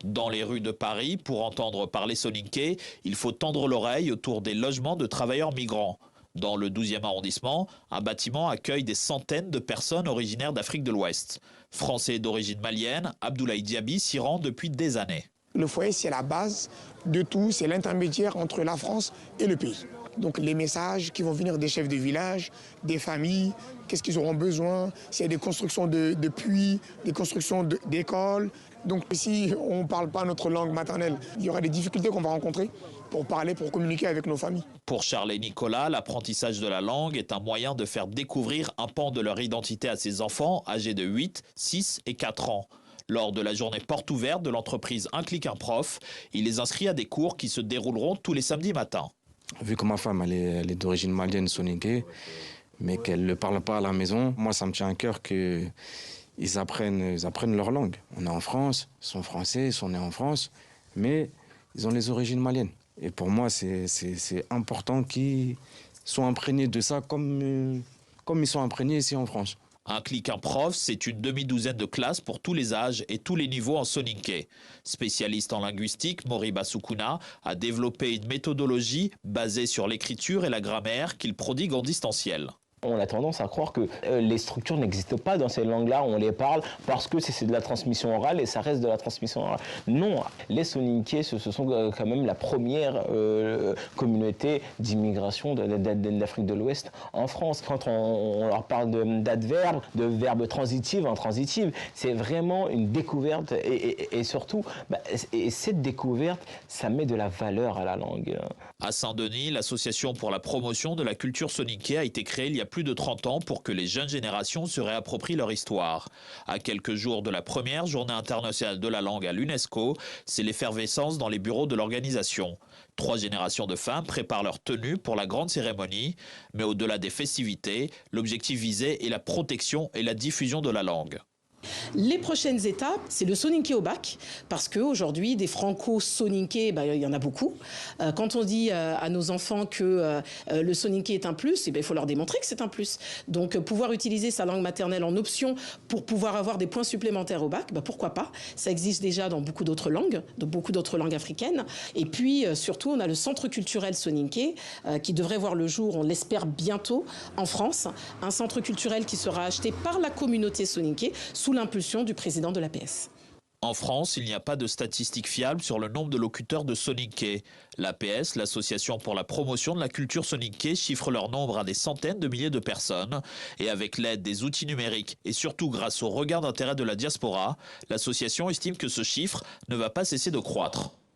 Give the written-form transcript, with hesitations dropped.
Dans les rues de Paris, pour entendre parler soninké, il faut tendre l'oreille autour des logements de travailleurs migrants. Dans le 12e arrondissement, un bâtiment accueille des centaines de personnes originaires d'Afrique de l'Ouest. Français d'origine malienne, Abdoulaye Diaby s'y rend depuis des années. Le foyer, c'est la base de tout, c'est l'intermédiaire entre la France et le pays. Donc les messages qui vont venir des chefs de village, des familles, qu'est-ce qu'ils auront besoin, s'il y a des constructions de puits, des constructions d'écoles. Donc si on ne parle pas notre langue maternelle, il y aura des difficultés qu'on va rencontrer pour parler, pour communiquer avec nos familles. Pour Charles et Nicolas, l'apprentissage de la langue est un moyen de faire découvrir un pan de leur identité à ses enfants âgés de 8, 6 et 4 ans. Lors de la journée porte ouverte de l'entreprise Un Clic Un Prof, il les inscrit à des cours qui se dérouleront tous les samedis matins. Vu que ma femme elle est d'origine malienne soninké, mais qu'elle ne parle pas à la maison, moi ça me tient à cœur qu'ils apprennent leur langue. On est en France, ils sont français, ils sont nés en France, mais ils ont les origines maliennes. Et pour moi c'est important qu'ils soient imprégnés de ça comme ils sont imprégnés ici en France. Un Clic Un Prof, c'est une demi-douzaine de classes pour tous les âges et tous les niveaux en soninké. Spécialiste en linguistique, Moriba Soukouna a développé une méthodologie basée sur l'écriture et la grammaire qu'il prodigue en distanciel. On a tendance à croire que les structures n'existent pas dans ces langues-là, on les parle parce que c'est de la transmission orale et ça reste de la transmission orale. Non, les soninké, ce sont quand même la première communauté d'immigration d'Afrique de l'Ouest en France. Quand on leur parle d'adverbes, de verbes transitifs, intransitives, c'est vraiment une découverte et surtout, et cette découverte, ça met de la valeur à la langue. À Saint-Denis, l'association pour la promotion de la culture soninké a été créée il y a plus de 30 ans pour que les jeunes générations se réapproprient leur histoire. À quelques jours de la première journée internationale de la langue à l'UNESCO, c'est l'effervescence dans les bureaux de l'organisation. 3 générations de femmes préparent leur tenue pour la grande cérémonie, mais au-delà des festivités, l'objectif visé est la protection et la diffusion de la langue. Les prochaines étapes, c'est le soninké au bac, parce qu'aujourd'hui, des franco-soninké, il y en a beaucoup. Quand on dit à nos enfants que le soninké est un plus, il faut leur démontrer que c'est un plus. Donc, pouvoir utiliser sa langue maternelle en option pour pouvoir avoir des points supplémentaires au bac, pourquoi pas. Ça existe déjà dans beaucoup d'autres langues africaines. Et puis, surtout, on a le centre culturel soninké qui devrait voir le jour, on l'espère bientôt, en France. Un centre culturel qui sera acheté par la communauté soninké sous l'impulsion du président de l'APS. En France, il n'y a pas de statistiques fiables sur le nombre de locuteurs de soninké. L'APS, l'association pour la promotion de la culture soninké, chiffre leur nombre à des centaines de milliers de personnes. Et avec l'aide des outils numériques et surtout grâce au regain d'intérêt de la diaspora, l'association estime que ce chiffre ne va pas cesser de croître.